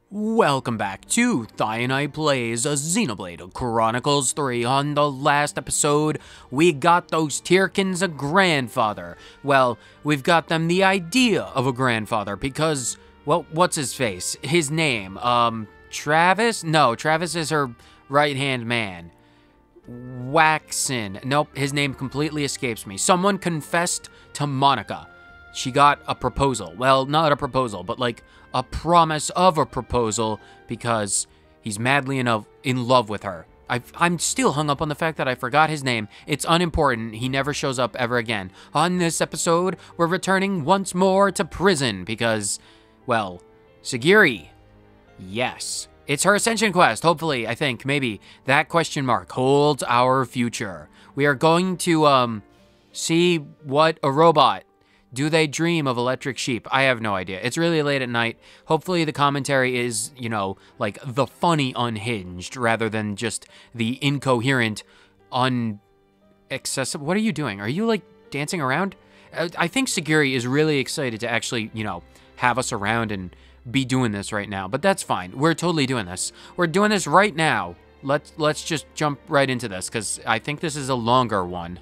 Welcome back to Aionios Plays a Xenoblade Chronicles 3. On the last episode, we got those Tyrkins a grandfather. Well, we've got them the idea of a grandfather because, well, what's his face? His name, Travis? No, Travis is her right-hand man. Waxen. Nope, his name completely escapes me. Someone confessed to Monica. She got a proposal. Well, not a proposal, but like a promise of a proposal because he's madly in love with her. I'm still hung up on the fact that I forgot his name. It's unimportant. He never shows up ever again. On this episode, we're returning once more to prison because, well, Sagiri. Yes. It's her ascension quest. Hopefully, I think, maybe, that question mark holds our future. We are going to, see what a robot. Do they dream of electric sheep? I have no idea. It's really late at night. Hopefully the commentary is, you know, like the funny unhinged rather than just the incoherent, unaccessible. What are you doing? Are you like dancing around? I think Sagiri is really excited to actually, you know, have us around and be doing this right now, but that's fine. We're totally doing this. We're doing this right now. Let's just jump right into this because I think this is a longer one.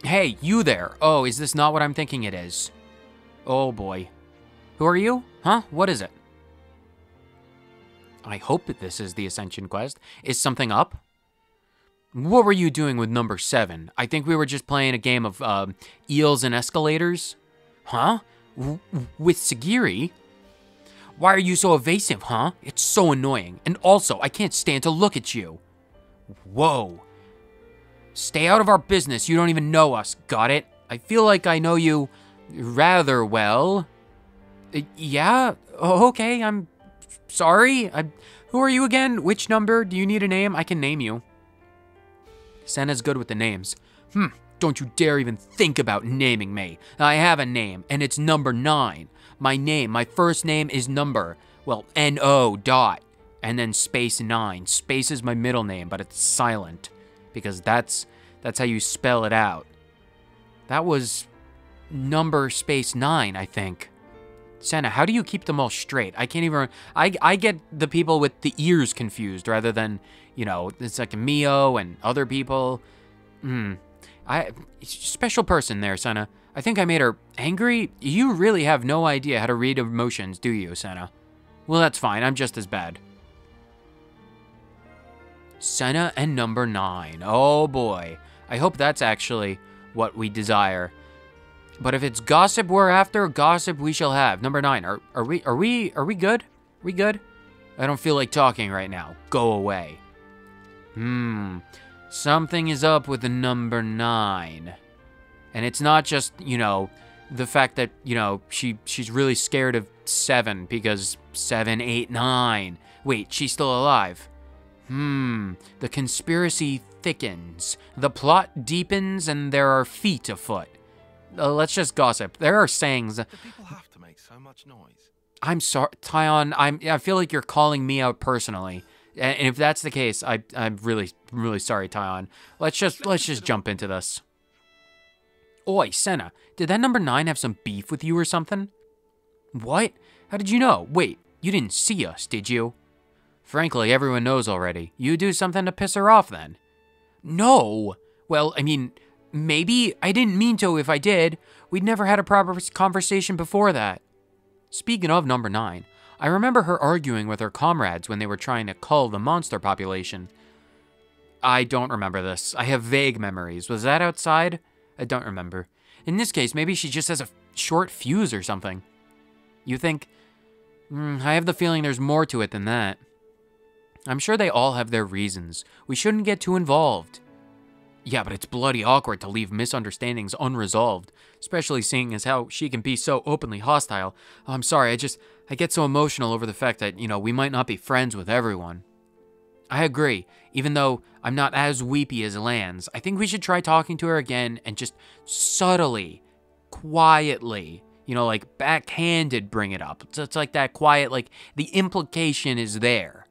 Hey, you there. Oh, is this not what I'm thinking it is? Oh boy. Who are you? Huh? What is it? I hope that this is the Ascension quest. Is something up? What were you doing with number 7? I think we were just playing a game of eels and escalators. Huh? With Sagiri? Why are you so evasive, huh? It's so annoying. And also, I can't stand to look at you. Whoa. Stay out of our business. You don't even know us. Got it? I feel like I know you rather well. Yeah? Oh, okay, I'm sorry. Who are you again? Which number? Do you need a name? I can name you. Senna's good with the names. Don't you dare even think about naming me. I have a name, and it's number 9. My name, my first name is number, well, N-O dot, and then space 9. Space is my middle name, but it's silent. Because that's how you spell it out. That was number space 9, I think. Senna, how do you keep them all straight? I can't even... I get the people with the ears confused rather than, you know, it's like Mio and other people. Special person there, Senna. I think I made her angry. You really have no idea how to read emotions, do you, Senna? Well, that's fine. I'm just as bad. Senna and number 9. Oh boy. I hope that's actually what we desire. But if it's gossip we're after, gossip we shall have. Number 9. Are we good? We good? I don't feel like talking right now. Go away. Something is up with the number 9. And it's not just, you know, the fact that, you know, she's really scared of 7 because 7, 8, 9. Wait, she's still alive. The conspiracy thickens. The plot deepens and there are feet afoot. Let's just gossip. There are sayings. Do people have to make so much noise? I'm sorry, Tyon. I feel like you're calling me out personally. And if that's the case, I'm really sorry, Tyon. Let's just jump into this. Oi, Senna, did that number 9 have some beef with you or something? What? How did you know? Wait, you didn't see us, did you? Frankly, everyone knows already. You do something to piss her off then. No. Well, I mean, maybe. I didn't mean to if I did. We'd never had a proper conversation before that. Speaking of number 9, I remember her arguing with her comrades when they were trying to cull the monster population. I don't remember this. I have vague memories. Was that outside? I don't remember. In this case, maybe she just has a short fuse or something. You think? I have the feeling there's more to it than that. I'm sure they all have their reasons. We shouldn't get too involved. Yeah, but it's bloody awkward to leave misunderstandings unresolved, especially seeing as how she can be so openly hostile. Oh, I'm sorry, I get so emotional over the fact that, you know, we might not be friends with everyone. I agree. Even though I'm not as weepy as Lance, I think we should try talking to her again and just subtly, quietly, you know, like backhanded bring it up. It's like that quiet, like the implication is there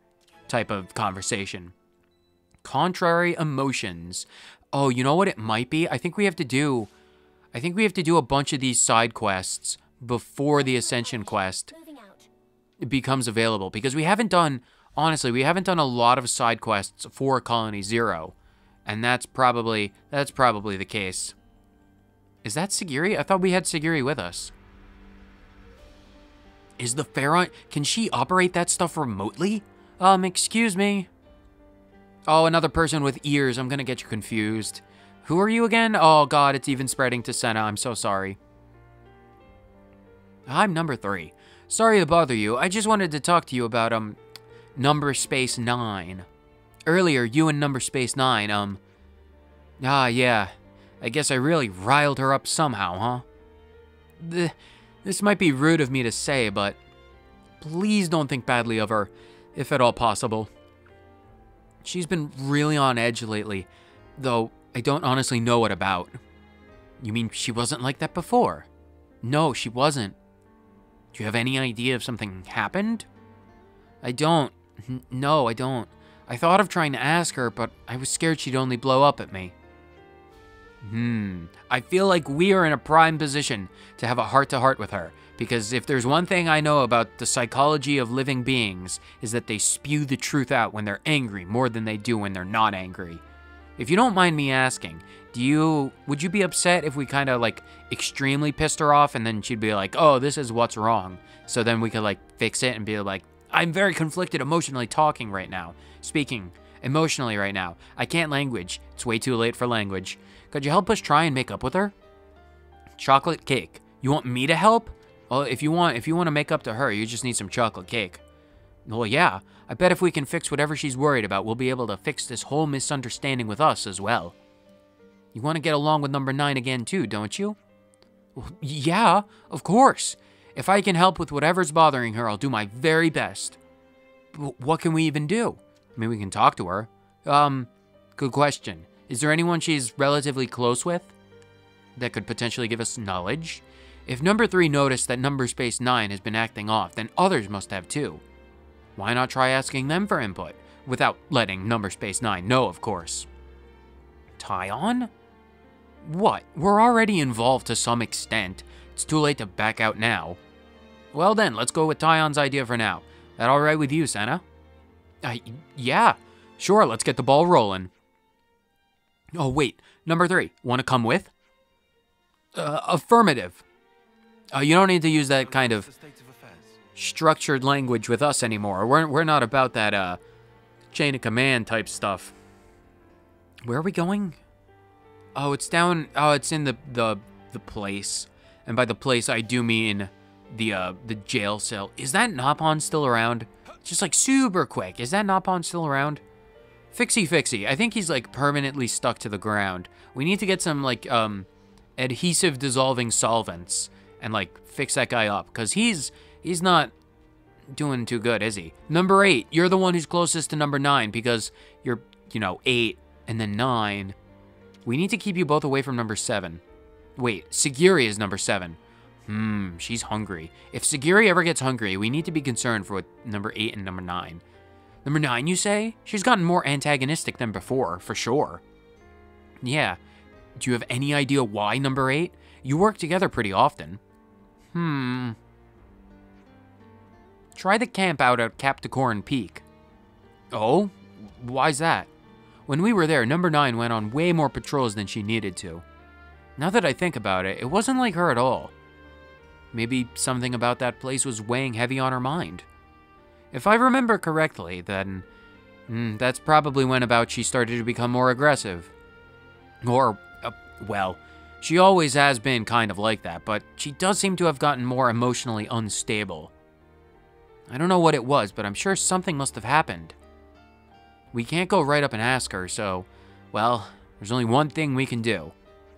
type of conversation. Contrary emotions. Oh, you know what it might be? I think we have to do a bunch of these side quests before the Ascension quest becomes available, because we haven't done, honestly, we haven't done a lot of side quests for Colony Zero, and that's probably the case. Is that Sagiri? I thought we had Sagiri with us. Is the Pharaoh, can she operate that stuff remotely? Excuse me. Oh, another person with ears. I'm gonna get you confused. Who are you again? Oh God, it's even spreading to Senna. I'm so sorry. I'm number 3. Sorry to bother you. I just wanted to talk to you about, number space 9. Earlier, you and number space 9, yeah. I guess I really riled her up somehow, huh? This might be rude of me to say, but please don't think badly of her, if at all possible. She's been really on edge lately, though I don't honestly know what about. You mean she wasn't like that before? No, she wasn't. Do you have any idea if something happened? I don't. No, I don't. I thought of trying to ask her, but I was scared she'd only blow up at me. I feel like we are in a prime position to have a heart-to-heart with her, because if there's one thing I know about the psychology of living beings, is that they spew the truth out when they're angry more than they do when they're not angry. If you don't mind me asking, would you be upset if we kind of like extremely pissed her off and then she'd be like, oh, this is what's wrong, so then we could like fix it and be like, I'm very conflicted emotionally speaking emotionally right now. I can't language. It's way too late for language. Could you help us try and make up with her? Chocolate cake. You want me to help? Well, if you want to make up to her, you just need some chocolate cake. Well, yeah. I bet if we can fix whatever she's worried about, we'll be able to fix this whole misunderstanding with us as well. You want to get along with number 9 again too, don't you? Well, yeah, of course. If I can help with whatever's bothering her, I'll do my very best. But what can we even do? I mean, we can talk to her. Good question. Is there anyone she's relatively close with that could potentially give us knowledge? If number 3 noticed that number space 9 has been acting off, then others must have too. Why not try asking them for input, without letting number space 9 know, of course. Tyon? What? We're already involved to some extent. It's too late to back out now. Well then, let's go with Tyon's idea for now. That alright with you, Senna? Yeah. Sure, let's get the ball rolling. Oh, wait. Number 3, want to come with? Affirmative. You don't need to use that kind of structured language with us anymore. We're not about that, chain of command type stuff. Where are we going? Oh, it's down, it's in the place. And by the place, I do mean the jail cell. Is that Napon still around? Just like super quick. Is that Napon still around? Fixie. I think he's like permanently stuck to the ground. We need to get some like adhesive dissolving solvents and like fix that guy up, because he's not doing too good, is he? Number 8, you're the one who's closest to number 9 because you're, 8 and then 9. We need to keep you both away from number 7. Wait, Sagiri is number 7. She's hungry. If Sagiri ever gets hungry, we need to be concerned for what number 8 and number 9. Number 9, you say? She's gotten more antagonistic than before, for sure. Yeah. Do you have any idea why, number 8? You work together pretty often. Try the camp out at Capricorn Peak. Oh? Why's that? When we were there, number 9 went on way more patrols than she needed to. Now that I think about it, it wasn't like her at all. Maybe something about that place was weighing heavy on her mind. If I remember correctly, then that's probably when about she started to become more aggressive. Or, well, she always has been kind of like that, but she does seem to have gotten more emotionally unstable. I don't know what it was, but I'm sure something must have happened. We can't go right up and ask her, so, well, there's only one thing we can do.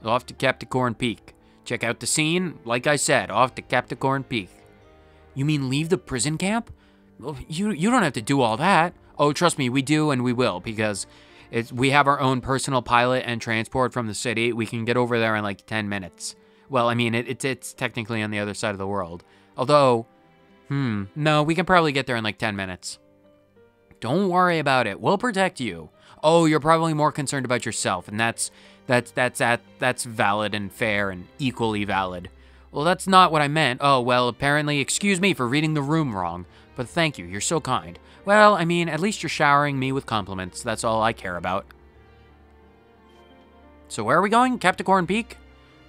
Off to Capricorn Peak. Check out the scene, like I said, off to Capricorn Peak. You mean leave the prison camp? Well, you don't have to do all that. Oh, trust me, we do and we will, because we have our own personal pilot and transport from the city. We can get over there in like 10 minutes. Well, I mean, it's technically on the other side of the world. Although, no, we can probably get there in like 10 minutes. Don't worry about it. We'll protect you. Oh, you're probably more concerned about yourself, and that's valid and fair and equally valid. Well, that's not what I meant. Oh, well, apparently, excuse me for reading the room wrong. But thank you, you're so kind. Well, I mean, at least you're showering me with compliments. That's all I care about. So where are we going? Capricorn Peak?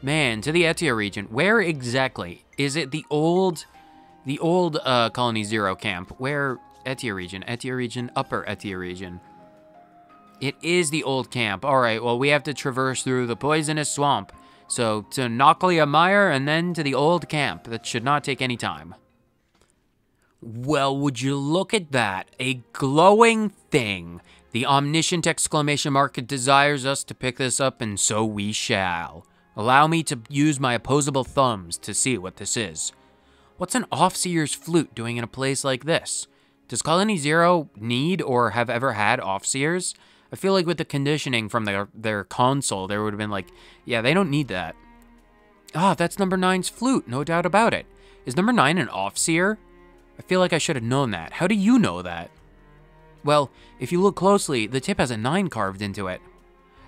Man, to the Etia region. Where exactly? Is it the old Colony Zero camp? Where? Etia region, upper Etia region. It is the old camp. All right, well, we have to traverse through the poisonous swamp. So to Noclia Mire and then to the old camp. That should not take any time. Well, would you look at that? A glowing thing. The omniscient exclamation mark desires us to pick this up, and so we shall. Allow me to use my opposable thumbs to see what this is. What's an Offseer's flute doing in a place like this? Does Colony Zero need or have ever had Offseers? I feel like with the conditioning from their console, there would have been like, yeah, they don't need that. Ah, that's number 9's flute, no doubt about it. Is number 9 an Offseer? I feel like I should have known that. How do you know that? Well, if you look closely, the tip has a 9 carved into it.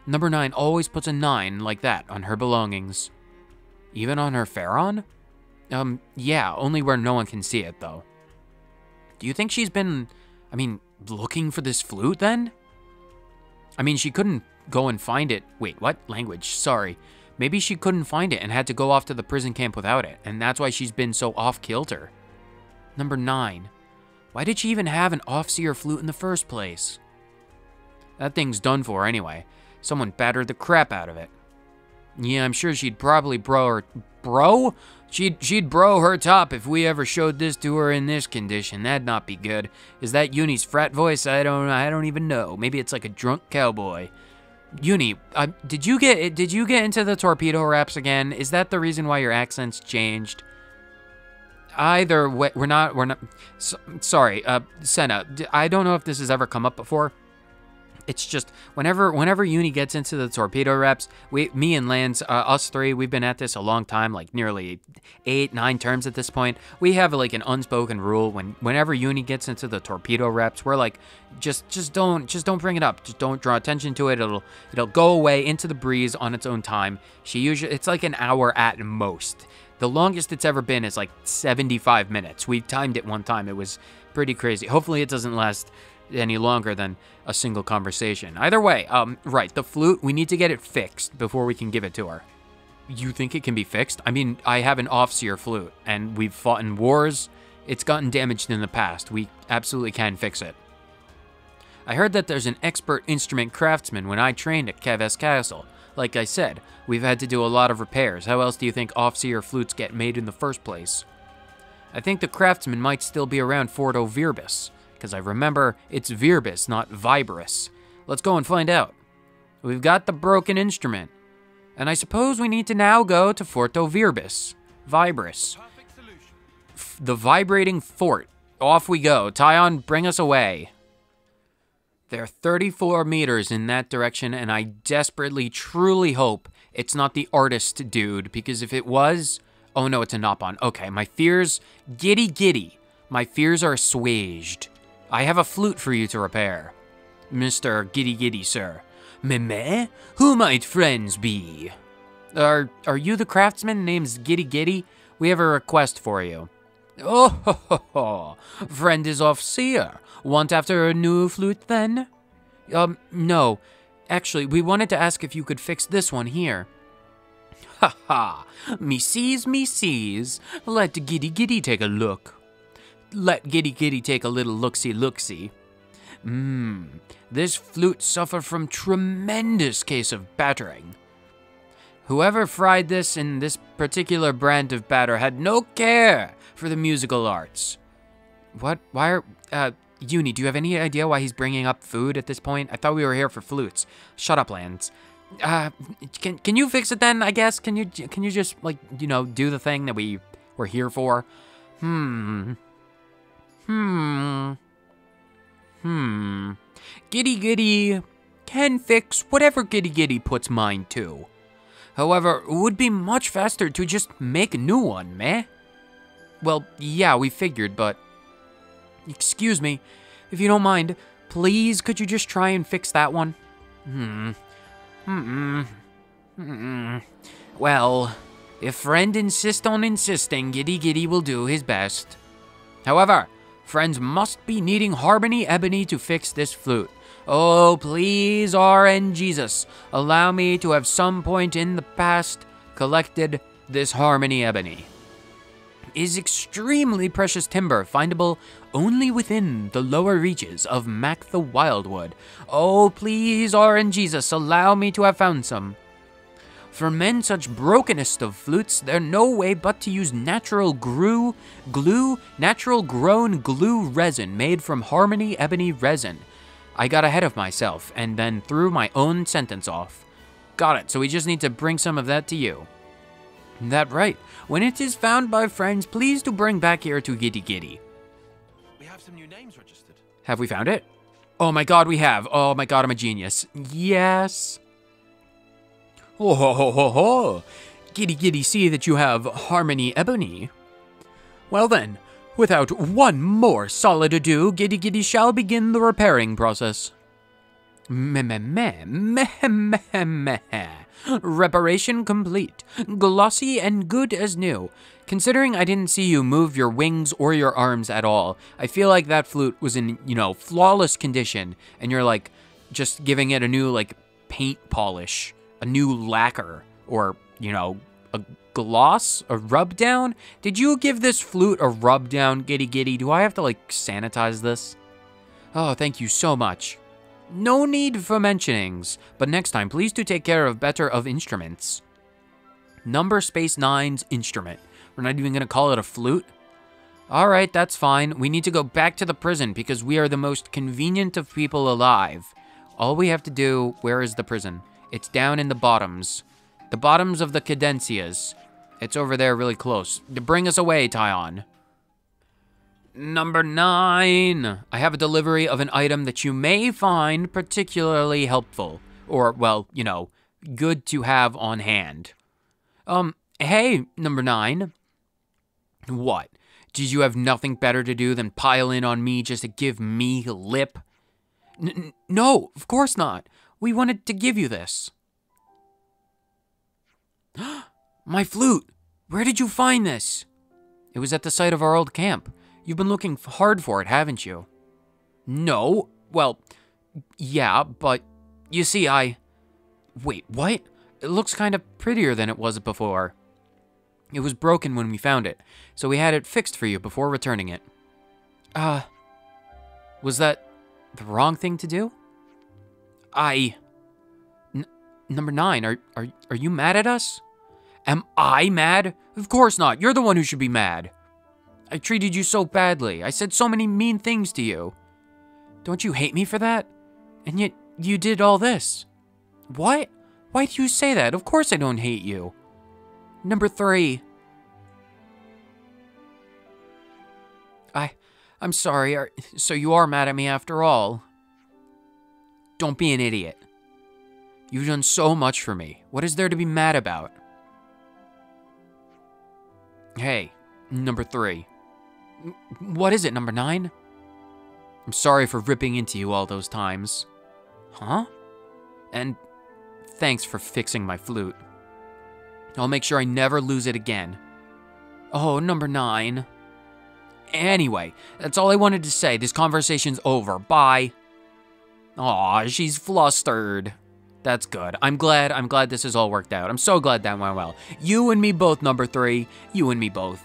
Number 9 always puts a 9 like that on her belongings. Even on her Pharaon? Yeah, only where no one can see it, though. Do you think she's been, looking for this flute, then? I mean, she couldn't go and find it. Wait, what? Language, sorry. Maybe she couldn't find it and had to go off to the prison camp without it, and that's why she's been so off-kilter. Number 9. Why did she even have an Offseer flute in the first place? That thing's done for anyway. Someone battered the crap out of it. Yeah, I'm sure she'd probably She'd bro her top if we ever showed this to her in this condition. That'd not be good. Is that Uni's frat voice? I don't even know. Maybe it's like a drunk cowboy. Uni, did you get into the torpedo wraps again? Is that the reason why your accent's changed? Either way, we're not. Sorry, Senna. I don't know if this has ever come up before. It's just whenever Uni gets into the torpedo reps, me and Lance, us three, we've been at this a long time, like nearly 8-9 terms at this point. We have like an unspoken rule whenever Uni gets into the torpedo reps, we're like, just don't bring it up. Just don't draw attention to it. It'll go away into the breeze on its own time. It's like an hour at most. The longest it's ever been is like 75 minutes. We timed it one time. It was pretty crazy. Hopefully it doesn't last any longer than a single conversation. Either way, right, the flute, we need to get it fixed before we can give it to her. You think it can be fixed? I mean, I have an Offseer flute, and we've fought in wars. It's gotten damaged in the past. We absolutely can fix it. I heard that there's an expert instrument craftsman when I trained at Keves Castle. Like I said, we've had to do a lot of repairs. How else do you think Offseer flutes get made in the first place? I think the craftsman might still be around Fort O'Virbis, because I remember it's Virbis, not Vibrus. Let's go and find out. We've got the broken instrument, and I suppose we need to now go to Fort O'Virbis. Vibrus. The vibrating fort. Off we go. Tyon, bring us away. They're 34 meters in that direction, and I desperately, truly hope it's not the artist dude, because if it was... Oh no, it's a Nopon. Okay, my fears... Giddy. My fears are assuaged. I have a flute for you to repair. Mr. Giddy, sir. Meme? Who might friends be? Are you the craftsman named Giddy? We have a request for you. Oh, ho. Friend is Offseer. Want after a new flute, then? No. Actually, we wanted to ask if you could fix this one here. Ha. Me sees. Let Giddy take a look. Let Giddy take a little look-see. This flute suffered from tremendous case of battering. Whoever fried this in this particular brand of batter had no care for the musical arts. What? Why are... Uni, do you have any idea why he's bringing up food at this point? I thought we were here for flutes. Shut up, Lance. Can you fix it then, I guess? Can you just, like, do the thing that we were here for? Giddy can fix whatever Giddy puts mind to. However, it would be much faster to just make a new one, meh? Well, yeah, we figured, but... Excuse me, if you don't mind, please could you just try and fix that one? Well, If friend insists on insisting, Giddy Giddy will do his best. However, friends must be needing Harmony Ebony to fix this flute. Oh, please, RN Jesus, allow me to have some point in the past collected this Harmony Ebony. Is extremely precious timber findable only within the lower reaches of Mac the Wildwood. Oh, please, RN Jesus, allow me to have found some. For men such brokenest of flutes, there no way but to use natural grown glue resin made from Harmony Ebony resin. I got ahead of myself and then threw my own sentence off. Got it, so we just need to bring some of that to you. That right. When it is found by friends, please to bring back here to Giddy Giddy. We have some new names registered. Have we found it? Oh my god, we have. Oh my god, I'm a genius. Yes. Oh ho ho ho ho. Giddy Giddy, see that you have Harmony Ebony. Well then, without one more solid ado, Giddy Giddy shall begin the repairing process. Reparation complete. Glossy and good as new. Considering I didn't see you move your wings or your arms at all, I feel like that flute was in, flawless condition, and you're like, just giving it a new, paint polish, a new lacquer, or, a gloss, a rub down? Did you give this flute a rub down, Giddy Giddy? Do I have to, sanitize this? Oh, thank you so much. No need for mentionings, but next time, please do take care of better of instruments. Number space 9's instrument. We're not even going to call it a flute? Alright, that's fine. We need to go back to the prison because we are the most convenient of people alive. All we have to do, where is the prison? It's down in the bottoms. The bottoms of the cadencias. It's over there really close. Bring us away, Tyon. Number 9. I have a delivery of an item that you may find particularly helpful. Or, well, good to have on hand. Hey, number 9. What? Did you have nothing better to do than pile in on me just to give me lip? No, of course not. We wanted to give you this. My flute! Where did you find this? It was at the site of our old camp. You've been looking hard for it, haven't you? No. Well, yeah, but you see, Wait, what? It looks kind of prettier than it was before. It was broken when we found it, so we had it fixed for you before returning it. Was that the wrong thing to do? Number 9, are you mad at us? Am I mad? Of course not. You're the one who should be mad. I treated you so badly. I said so many mean things to you. Don't you hate me for that? And yet, you did all this. What? Why do you say that? Of course I don't hate you. Number 3. I'm sorry. So you are mad at me after all? Don't be an idiot. You've done so much for me. What is there to be mad about? Hey, number 3. What is it, number 9? I'm sorry for ripping into you all those times. Huh? And thanks for fixing my flute. I'll make sure I never lose it again. Oh, number 9. Anyway, that's all I wanted to say. This conversation's over. Bye. Aw, she's flustered. That's good. I'm glad this has all worked out. I'm so glad that went well. You and me both, number 3. You and me both.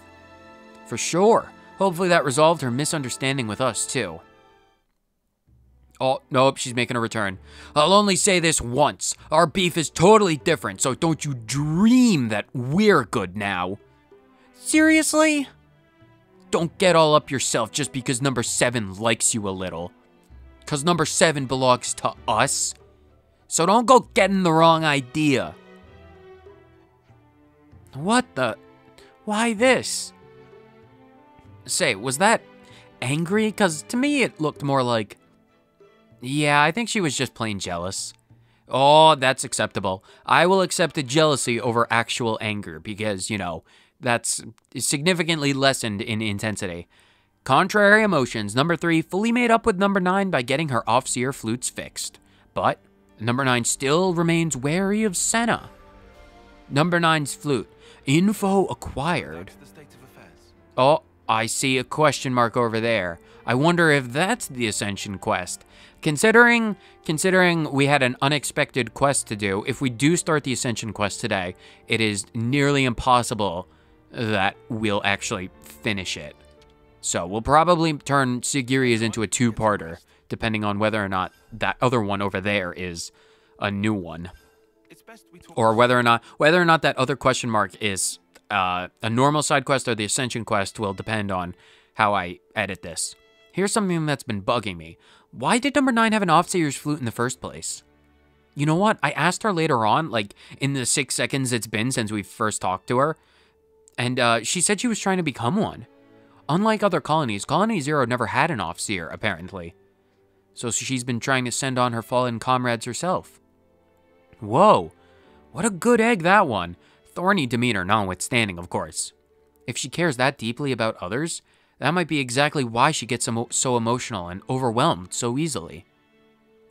For sure. Hopefully that resolved her misunderstanding with us, too. Oh, nope, she's making a return. I'll only say this once. Our beef is totally different, so don't you dream that we're good now. Seriously? Don't get all up yourself just because number 7 likes you a little. Because number 7 belongs to us. So don't go getting the wrong idea. What the? Why this? Say, was that angry? Because to me it looked more like... Yeah, I think she was just plain jealous. Oh, that's acceptable. I will accept the jealousy over actual anger because, that's significantly lessened in intensity. Contrary emotions, number 3 fully made up with number 9 by getting her off-seer flutes fixed. But number 9 still remains wary of Senna. Number 9's flute. Info acquired. Back to the state of affairs. Oh, I see a question mark over there. I wonder if that's the Ascension quest. Considering we had an unexpected quest to do, if we do start the Ascension quest today, it is nearly impossible that we'll actually finish it. So we'll probably turn Sigiria's into a two-parter, depending on whether or not that other one over there is a new one. It's best we talk. Or whether or not that other question mark is a normal side quest or the Ascension quest will depend on how I edit this. Here's something that's been bugging me. Why did number 9 have an Offseer's flute in the first place? You know what? I asked her later on, like in the 6 seconds it's been since we first talked to her, and she said she was trying to become one. Unlike other colonies, Colony Zero never had an Offseer, apparently. So she's been trying to send on her fallen comrades herself. Whoa, what a good egg that one. Thorny demeanor notwithstanding, of course. If she cares that deeply about others, that might be exactly why she gets so emotional and overwhelmed so easily.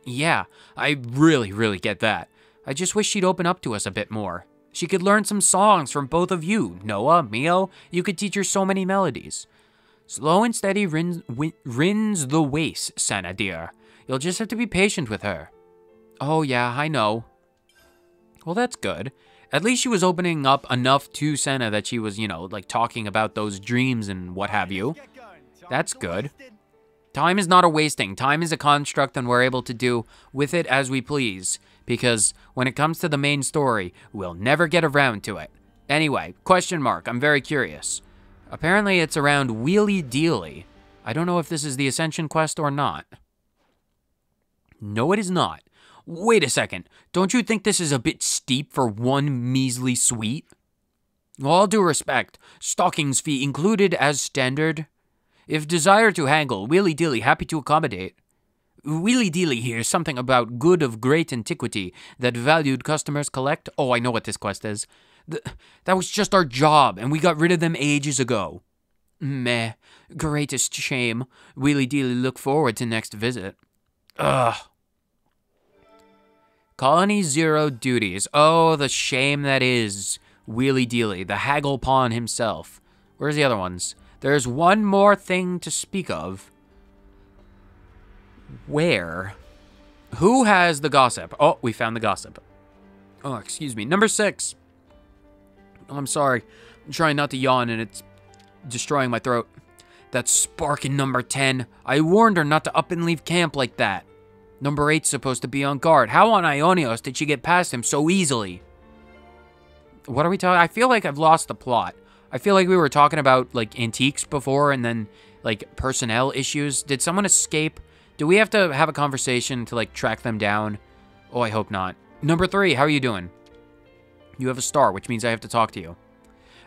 Yeah, I really get that. I just wish she'd open up to us a bit more. She could learn some songs from both of you. Noah, Mio, you could teach her so many melodies. Slow and steady rins the waste, Senna dear. You'll just have to be patient with her. Oh yeah, I know. Well, that's good. At least she was opening up enough to Senna that she was, you know, like talking about those dreams and what have you. That's good. Time is not a wasting. Time is a construct and we're able to do with it as we please. Because when it comes to the main story, we'll never get around to it. Anyway, question mark, I'm very curious. Apparently it's around Wheelie Dealy. I don't know if this is the Ascension quest or not. No, it is not. Wait a second. Don't you think this is a bit steep for one measly sweet? All due respect, stockings fee included as standard. If desire to haggle, Wheelie Dealy happy to accommodate. Wheelie Dealy here, something about good of great antiquity that valued customers collect. Oh, I know what this quest is. That was just our job, and we got rid of them ages ago. Meh. Greatest shame. Wheelie Dealy look forward to next visit. Ugh. Colony Zero duties. Oh, the shame that is. Wheelie Dealy, the haggle pawn himself. Where's the other ones? There's one more thing to speak of. Where? Who has the gossip? Oh, we found the gossip. Oh, excuse me. Number 6. Oh, I'm sorry. I'm trying not to yawn and it's destroying my throat. That spark in number 10. I warned her not to up and leave camp like that. Number 8's supposed to be on guard. How on Aionios did she get past him so easily? What are we talking? I feel like I've lost the plot. I feel like we were talking about, like, antiques before and then, like, personnel issues. Did someone escape? Do we have to have a conversation to, like, track them down? Oh, I hope not. Number 3, how are you doing? You have a star, which means I have to talk to you.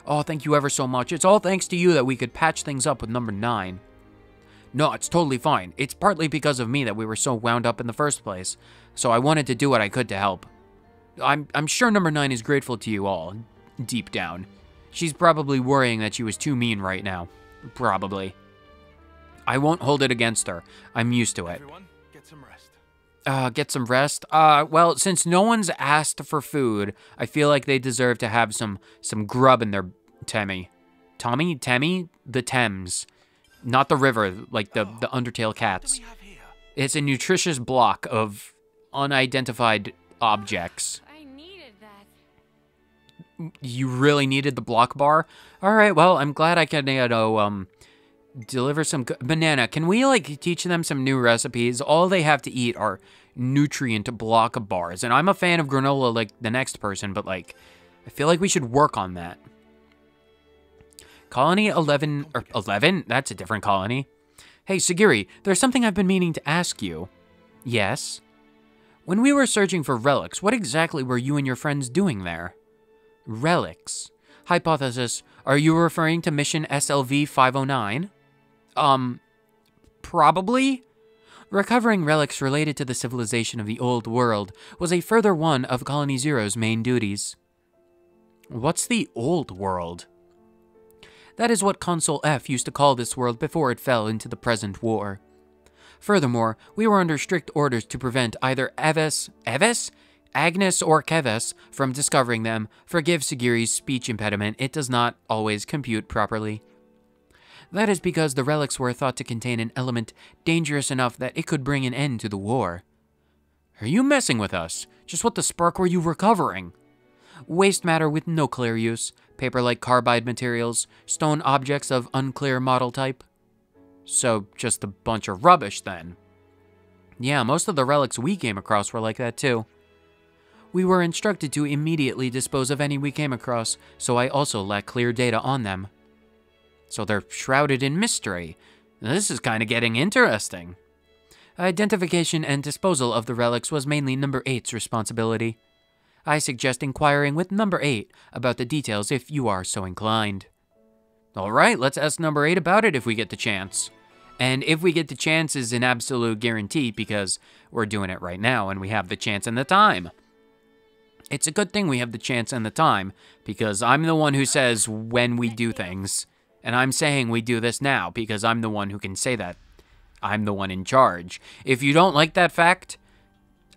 Oh, thank you ever so much. It's all thanks to you that we could patch things up with number 9. No, it's totally fine. It's partly because of me that we were so wound up in the first place. So I wanted to do what I could to help. I'm sure number 9 is grateful to you all, deep down. She's probably worrying that she was too mean right now. Probably. I won't hold it against her. I'm used to it. Everyone, get some rest. Get some rest? Well, since no one's asked for food, I feel like they deserve to have some grub in their tummy. Tommy? Temmy? The Thames. Not the river, like the Undertale cats. What do we have here? It's a nutritious block of unidentified objects. I needed that. You really needed the block bar? Alright, well, I'm glad I can, deliver some... Banana, can we, like, teach them some new recipes? All they have to eat are nutrient block bars. And I'm a fan of granola like the next person, but, like, I feel like we should work on that. Colony 11... 11? That's a different colony. Hey, Sagiri, there's something I've been meaning to ask you. Yes? When we were searching for relics, what exactly were you and your friends doing there? Relics? Hypothesis, are you referring to mission SLV 509? Probably? Recovering relics related to the civilization of the old world was a further one of Colony Zero's main duties. What's the old world? That is what Consul F used to call this world before it fell into the present war. Furthermore, we were under strict orders to prevent either Agnes or Keves from discovering them. Forgive Sagiri's speech impediment, it does not always compute properly. That is because the relics were thought to contain an element dangerous enough that it could bring an end to the war. Are you messing with us? Just what the spark were you recovering? Waste matter with no clear use, paper-like carbide materials, stone objects of unclear model type. So, just a bunch of rubbish then. Yeah, most of the relics we came across were like that too. We were instructed to immediately dispose of any we came across, so I also lack clear data on them. So they're shrouded in mystery. This is kind of getting interesting. Identification and disposal of the relics was mainly Number 8's responsibility. I suggest inquiring with Number 8 about the details if you are so inclined. Alright, let's ask Number 8 about it if we get the chance. And if we get the chance is an absolute guarantee because we're doing it right now and we have the chance and the time. It's a good thing we have the chance and the time because I'm the one who says when we do things. And I'm saying we do this now because I'm the one who can say that. I'm the one in charge. If you don't like that fact,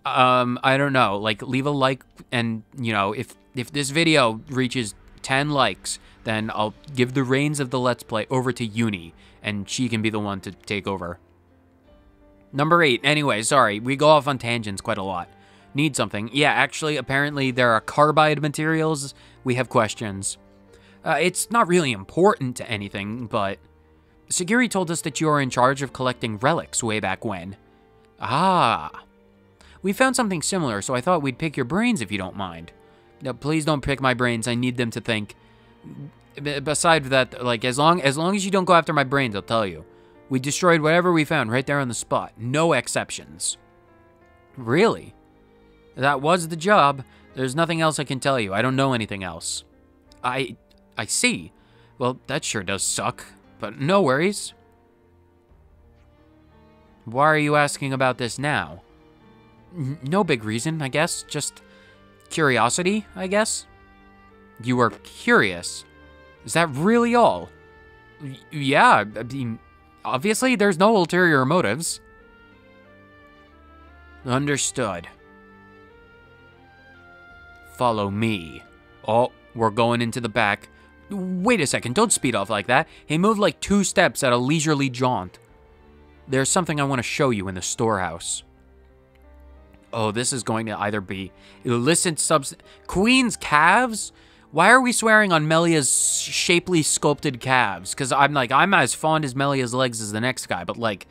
I don't know, like leave a like and, you know, if this video reaches 10 likes, then I'll give the reins of the Let's Play over to Uni and she can be the one to take over. Number 8, anyway, sorry, we go off on tangents quite a lot. Need something. Yeah, actually, apparently there are carbide materials. We have questions. It's not really important to anything, but Sagiri told us that you are in charge of collecting relics way back when. Ah. We found something similar, so I thought we'd pick your brains if you don't mind. No, please don't pick my brains. I need them to think. Besides that, like, as long as you don't go after my brains, I'll tell you. We destroyed whatever we found right there on the spot. No exceptions. Really? That was the job. There's nothing else I can tell you. I don't know anything else. I see. Well, that sure does suck, but no worries. Why are you asking about this now? No big reason, I guess. Just curiosity, I guess. You were curious. Is that really all? Yeah, I mean, obviously there's no ulterior motives. Understood. Follow me. Oh, we're going into the back. Wait a second, don't speed off like that. He moved like 2 steps at a leisurely jaunt. There's something I want to show you in the storehouse. Oh, this is going to either be illicit Queen's calves? Why are we swearing on Melia's shapely sculpted calves? Because I'm as fond as Melia's legs as the next guy, but like,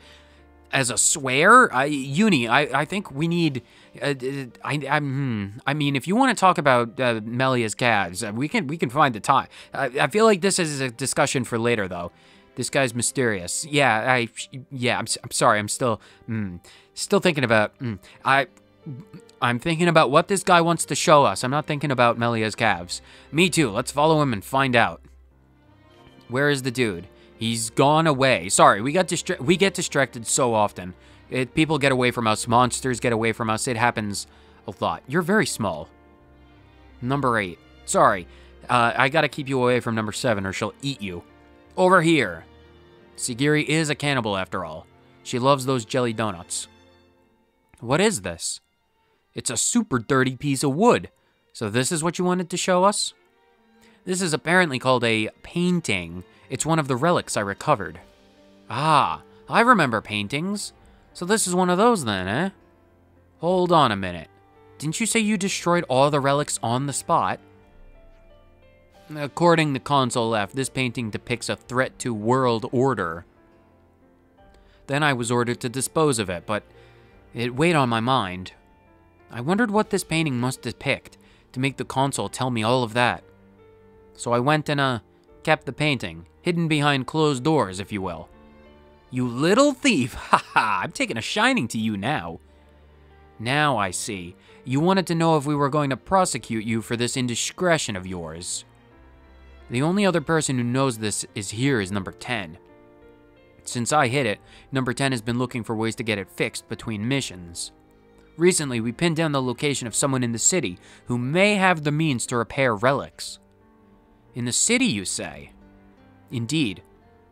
as a swear? Uni, I think we need... I mean, if you want to talk about Melia's calves, we can find the time. I feel like this is a discussion for later, though. This guy's mysterious. Yeah, I'm sorry. I'm still thinking about. I'm thinking about what this guy wants to show us. I'm not thinking about Melia's calves. Me too. Let's follow him and find out. Where is the dude? He's gone away. Sorry, we get distracted so often. People get away from us. Monsters get away from us. It happens a lot. You're very small. Number 8. Sorry. I gotta keep you away from number 7 or she'll eat you. Over here. Sagiri is a cannibal after all. She loves those jelly donuts. What is this? It's a super dirty piece of wood. So this is what you wanted to show us? This is apparently called a painting. It's one of the relics I recovered. Ah, I remember paintings. So this is one of those then, eh? Hold on a minute. Didn't you say you destroyed all the relics on the spot? According to Console F, this painting depicts a threat to world order. Then I was ordered to dispose of it, but it weighed on my mind. I wondered what this painting must depict to make the console tell me all of that. So I went and kept the painting, hidden behind closed doors, if you will. You little thief! Haha, I'm taking a shining to you now. Now I see. You wanted to know if we were going to prosecute you for this indiscretion of yours. The only other person who knows this is number 10. Since I hit it, number 10 has been looking for ways to get it fixed between missions. Recently, we pinned down the location of someone in the city who may have the means to repair relics. In the city, you say? Indeed.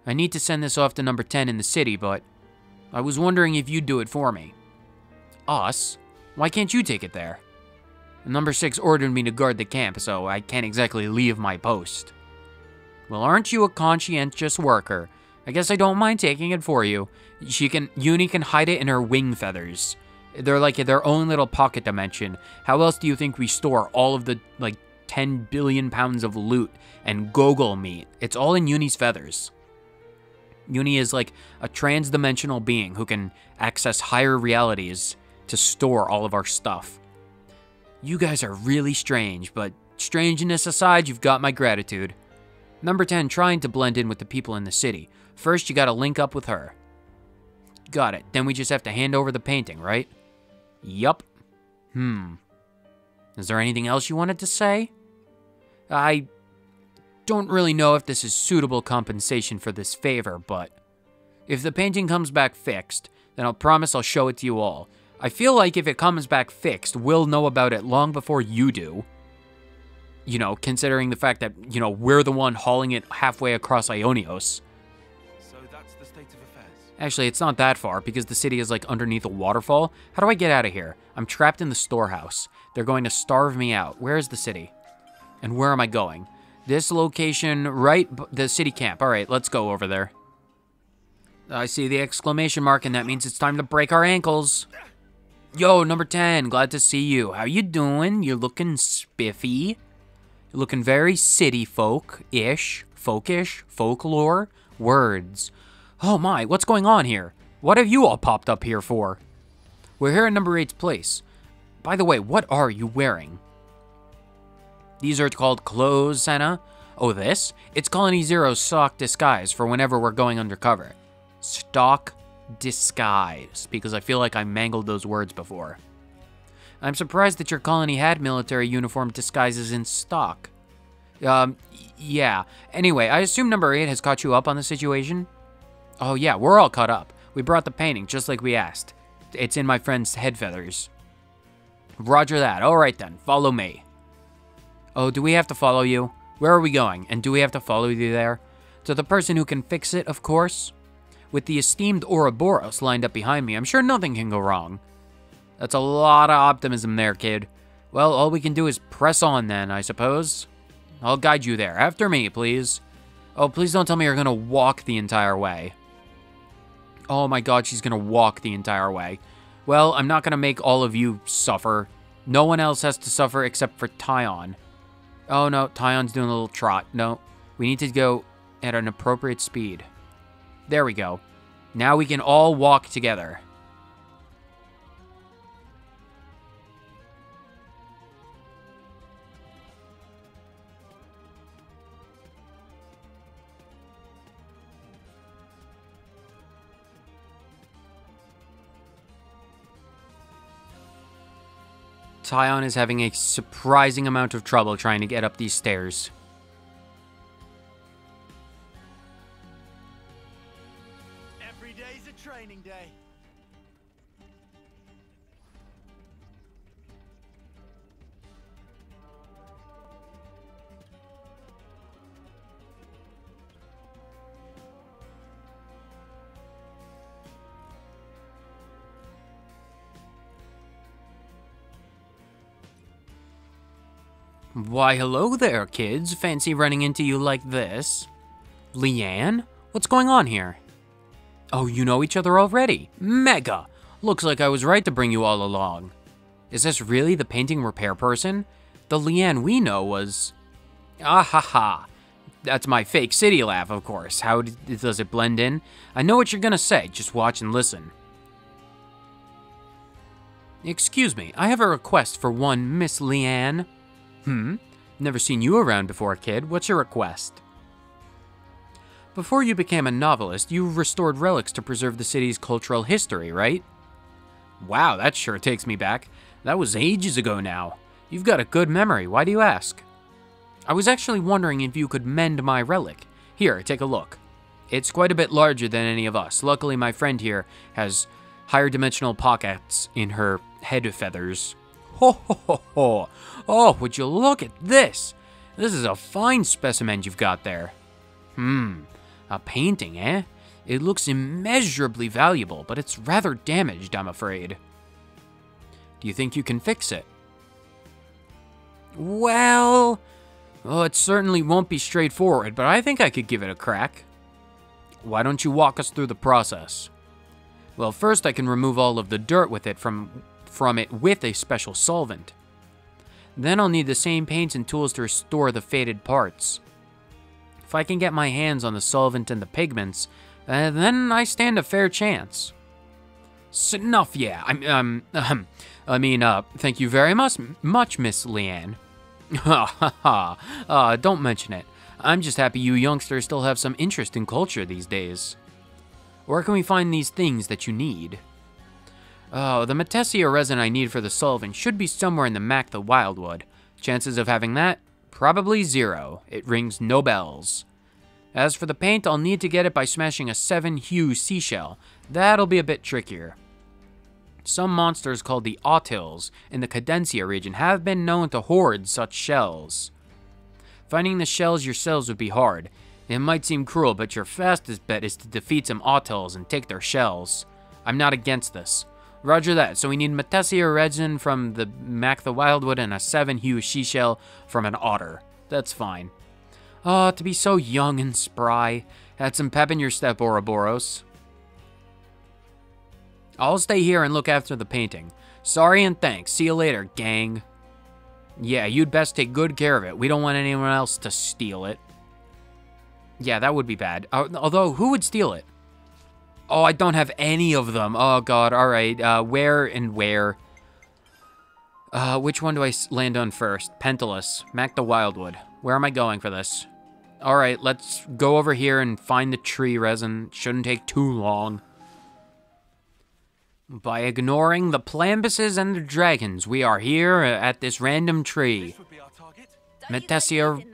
I need to send this off to number 10 in the city, but I was wondering if you'd do it for me. Us? Why can't you take it there? Number 6 ordered me to guard the camp, so I can't exactly leave my post. Well, aren't you a conscientious worker? I guess I don't mind taking it for you. Uni can hide it in her wing feathers. They're like their own little pocket dimension. How else do you think we store all of the, 10 billion pounds of loot and gogol meat? It's all in Uni's feathers. Uni is like a trans-dimensional being who can access higher realities to store all of our stuff. You guys are really strange, but strangeness aside, you've got my gratitude. Number 10, trying to blend in with the people in the city. First, you gotta link up with her. Got it. Then we just have to hand over the painting, right? Yup. Is there anything else you wanted to say? I don't really know if this is suitable compensation for this favor, but if the painting comes back fixed, then I'll promise I'll show it to you all. I feel like if it comes back fixed, we'll know about it long before you do. You know, considering the fact that, we're the one hauling it halfway across Aionios. So that's the state of affairs. Actually, it's not that far, because the city is, underneath a waterfall. How do I get out of here? I'm trapped in the storehouse. They're going to starve me out. Where is the city? And where am I going? This location, right? The city camp. All right, let's go over there. I see the exclamation mark, and that means it's time to break our ankles. Yo, number 10, glad to see you. How you doing? You're looking spiffy. You're looking very city folk-ish, folkish, folklore, words. Oh my, what's going on here? What have you all popped up here for? We're here at number 8's place. By the way, what are you wearing? These are called clothes, Senna. Oh, this? It's Colony Zero's stock disguise for whenever we're going undercover. Stock disguise, because I feel like I mangled those words before. I'm surprised that your colony had military uniform disguises in stock. Yeah. Anyway, I assume number 8 has caught you up on the situation? Oh yeah, we're all caught up. We brought the painting, just like we asked. It's in my friend's head feathers. Roger that. All right then, follow me. Oh, do we have to follow you? Where are we going? And do we have to follow you there? To the person who can fix it, of course. With the esteemed Ouroboros lined up behind me, I'm sure nothing can go wrong. That's a lot of optimism there, kid. Well, all we can do is press on then, I suppose. I'll guide you there. After me, please. Oh, please don't tell me you're gonna walk the entire way. Oh my god, she's gonna walk the entire way. Well, I'm not gonna make all of you suffer. No one else has to suffer except for Taion. Oh no, Taion's doing a little trot. No, we need to go at an appropriate speed. There we go. Now we can all walk together. Taion is having a surprising amount of trouble trying to get up these stairs. Every day's a training day. Why, hello there, kids. Fancy running into you like this. Leanne? What's going on here? Oh, you know each other already. Mega! Looks like I was right to bring you all along. Is this really the painting repair person? The Leanne we know was... Ah ha ha. That's my fake city laugh, of course. How does it blend in? I know what you're gonna say. Just watch and listen. Excuse me, I have a request for one Miss Leanne. Never seen you around before, kid. What's your request? Before you became a novelist, you restored relics to preserve the city's cultural history, right? Wow, that sure takes me back. That was ages ago now. You've got a good memory. Why do you ask? I was actually wondering if you could mend my relic. Here, take a look. It's quite a bit larger than any of us. Luckily, my friend here has higher dimensional pockets in her head feathers. Ho ho ho ho! Oh, would you look at this? This is a fine specimen you've got there. A painting, eh? It looks immeasurably valuable, but it's rather damaged, I'm afraid. Do you think you can fix it? Well, it certainly won't be straightforward, but I think I could give it a crack. Why don't you walk us through the process? Well, first I can remove all of the dirt with it from it with a special solvent. Then I'll need the same paints and tools to restore the faded parts. If I can get my hands on the solvent and the pigments, then I stand a fair chance. Snuff, yeah. Thank you very much, Miss Leanne. Ha ha ha. Don't mention it. I'm just happy you youngsters still have some interest in culture these days. Where can we find these things that you need? Oh, the Metesia resin I need for the solvent should be somewhere in the Mac the Wildwood. Chances of having that? Probably 0. It rings no bells. As for the paint, I'll need to get it by smashing a 7-hue seashell. That'll be a bit trickier. Some monsters called the otters in the Cadencia region have been known to hoard such shells. Finding the shells yourselves would be hard. It might seem cruel, but your fastest bet is to defeat some otters and take their shells. I'm not against this. Roger that, so we need Metesia resin from the Mac the Wildwood and a 7-hue seashell from an otter. That's fine. Oh, to be so young and spry. Had some pep in your step, Ouroboros. I'll stay here and look after the painting. Sorry and thanks. See you later, gang. Yeah, you'd best take good care of it. We don't want anyone else to steal it. Yeah, that would be bad. Although, who would steal it? Oh, I don't have any of them. Oh, God. All right. Where and where? Which one do I land on first? Pentalus. Mac the Wildwood. Where am I going for this? All right, let's go over here and find the tree resin. Shouldn't take too long. By ignoring the Plambuses and the dragons, we are here at this random tree. This would be our target. Metesia.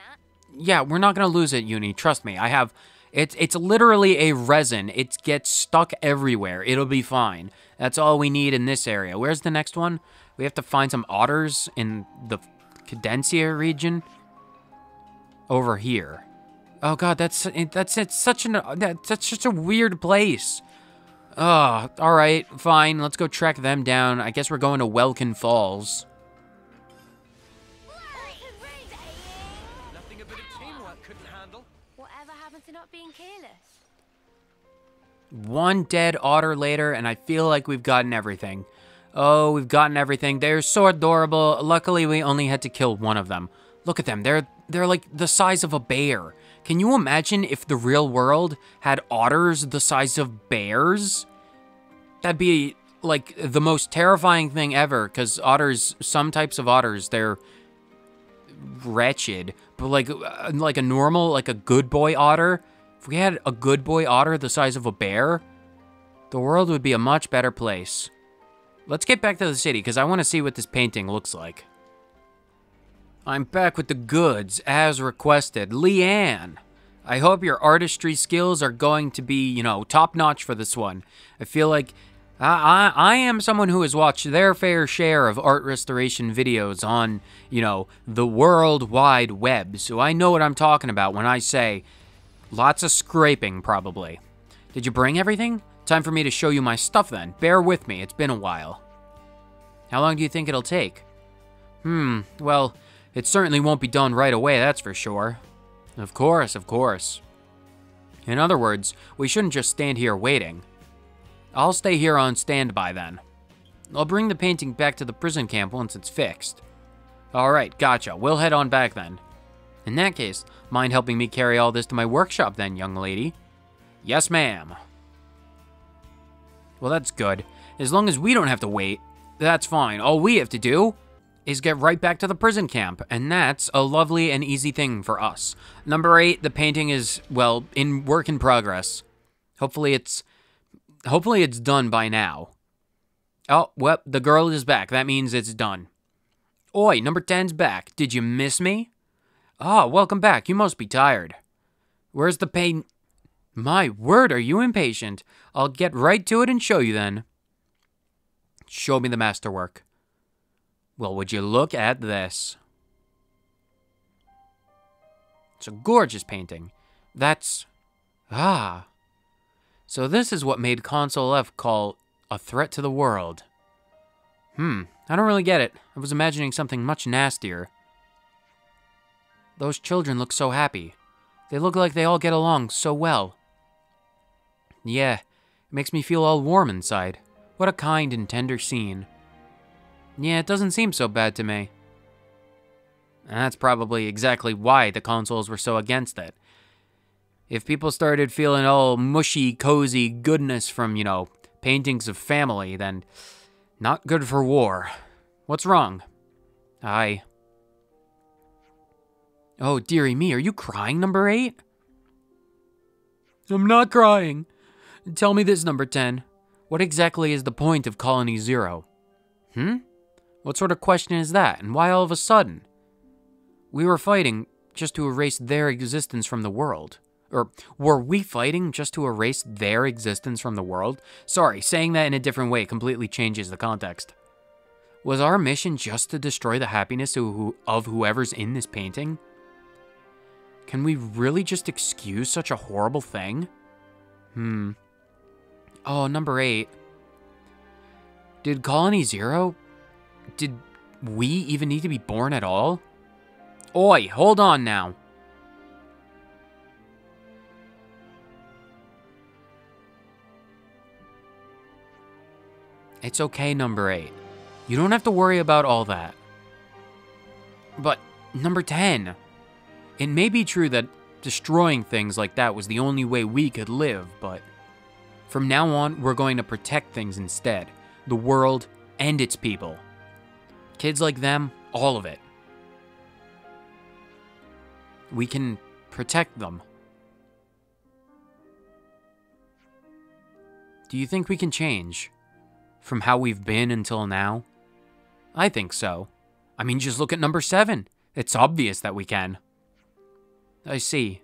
Yeah, we're not gonna lose it, Uni. Trust me. I have. It's literally a resin. It gets stuck everywhere. It'll be fine. That's all we need in this area. Where's the next one? We have to find some otters in the Cadencia region. Over here. Oh God, that's such a weird place. Oh, all right, fine. Let's go track them down. I guess we're going to Welkin Falls. Nothing a bit of teamwork couldn't handle. Whatever happened to not being careless? One dead otter later, and I feel like we've gotten everything. Oh, we've gotten everything. They're so adorable. Luckily, we only had to kill one of them. Look at them. They're like the size of a bear. Can you imagine if the real world had otters the size of bears? That'd be like the most terrifying thing ever, because otters, some types of otters, they're wretched. But like a normal, like a good boy otter, if we had a good boy otter the size of a bear, the world would be a much better place. Let's get back to the city, because I want to see what this painting looks like. I'm back with the goods, as requested. Leanne, I hope your artistry skills are going to be, you know, top-notch for this one. I feel like I am someone who has watched their fair share of art restoration videos on, you know, the World Wide Web, so I know what I'm talking about when I say lots of scraping, probably. Did you bring everything? Time for me to show you my stuff, then. Bear with me, it's been a while. How long do you think it'll take? Well, it certainly won't be done right away, that's for sure. Of course, of course. In other words, we shouldn't just stand here waiting. I'll stay here on standby then. I'll bring the painting back to the prison camp once it's fixed. Alright, gotcha. We'll head on back then. In that case, mind helping me carry all this to my workshop then, young lady? Yes, ma'am. Well, that's good. As long as we don't have to wait, that's fine. All we have to do is get right back to the prison camp, and that's a lovely and easy thing for us. Number 8, the painting is, well, in work in progress. Hopefully it's done by now. Oh, well, the girl is back. That means it's done. Oi, number 10's back. Did you miss me? Ah, welcome back. You must be tired. Where's the paint? My word, are you impatient? I'll get right to it and show you then. Show me the masterwork. Well, would you look at this? It's a gorgeous painting. That's... Ah. So this is what made Console F call a threat to the world. I don't really get it. I was imagining something much nastier. Those children look so happy. They look like they all get along so well. Yeah, it makes me feel all warm inside. What a kind and tender scene. Yeah, it doesn't seem so bad to me. And that's probably exactly why the consoles were so against it. If people started feeling all mushy, cozy goodness from, paintings of family, then not good for war. What's wrong? Oh, dearie me, are you crying, number 8? I'm not crying. Tell me this, number 10. What exactly is the point of Colony Zero? What sort of question is that, and why all of a sudden? We were fighting just to erase their existence from the world. Or, were we fighting just to erase their existence from the world? Sorry, saying that in a different way completely changes the context. Was our mission just to destroy the happiness of whoever's in this painting? Can we really just excuse such a horrible thing? Oh, number 8. Did Colony Zero? Did we even need to be born at all? Oi, hold on now. It's okay, number 8. You don't have to worry about all that. But, number 10. It may be true that destroying things like that was the only way we could live, but from now on, we're going to protect things instead. The world and its people. Kids like them, all of it. We can protect them. Do you think we can change from how we've been until now? I think so. I mean, just look at number 7. It's obvious that we can. I see.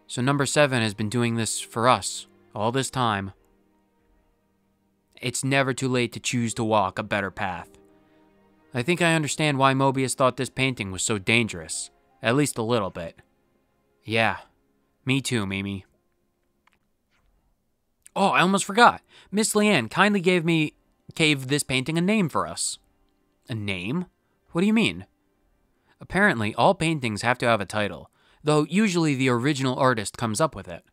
So number 7 has been doing this for us all this time. It's never too late to choose to walk a better path. I think I understand why Mobius thought this painting was so dangerous. At least a little bit. Yeah, me too, Mimi. Oh, I almost forgot. Miss Leanne kindly gave this painting a name for us. A name? What do you mean? Apparently, all paintings have to have a title, though usually the original artist comes up with it.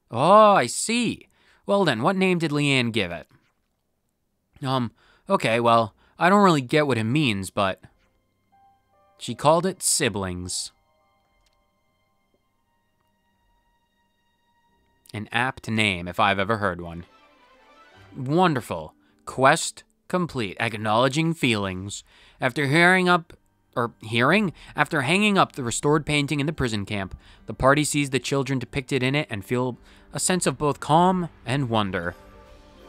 Oh, I see. Well then, what name did Leanne give it? Okay, well, I don't really get what it means, but she called it Siblings. An apt name, if I've ever heard one. Wonderful. Quest complete. Acknowledging feelings. After hanging up the restored painting in the prison camp, the party sees the children depicted in it and feel a sense of both calm and wonder.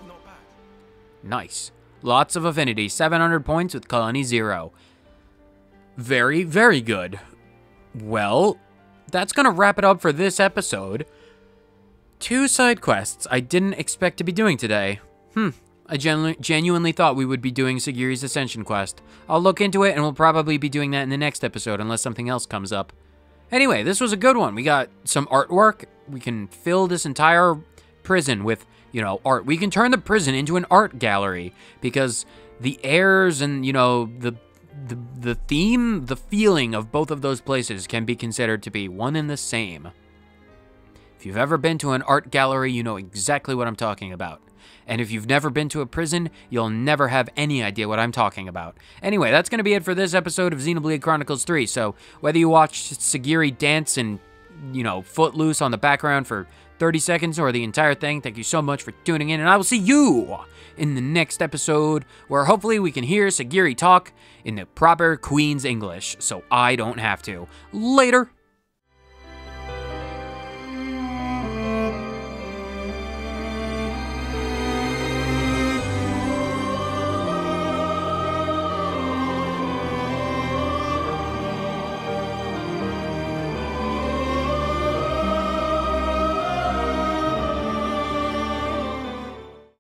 Not bad. Nice. Lots of affinity. 700 points with Colony Zero. Very, very good. Well, that's going to wrap it up for this episode. 2 side quests I didn't expect to be doing today. I genuinely thought we would be doing Sagiri's Ascension quest. I'll look into it and we'll probably be doing that in the next episode unless something else comes up. Anyway, this was a good one. We got some artwork. We can fill this entire prison with, art. We can turn the prison into an art gallery because the airs and, the theme, the feeling of both of those places can be considered to be one and the same. If you've ever been to an art gallery, you know exactly what I'm talking about. And if you've never been to a prison, you'll never have any idea what I'm talking about. Anyway, that's going to be it for this episode of Xenoblade Chronicles 3. So whether you watched Sagiri dance and, Footloose on the background for 30 seconds or the entire thing, thank you so much for tuning in. And I will see you in the next episode where hopefully we can hear Sagiri talk in the proper Queen's English so I don't have to. Later.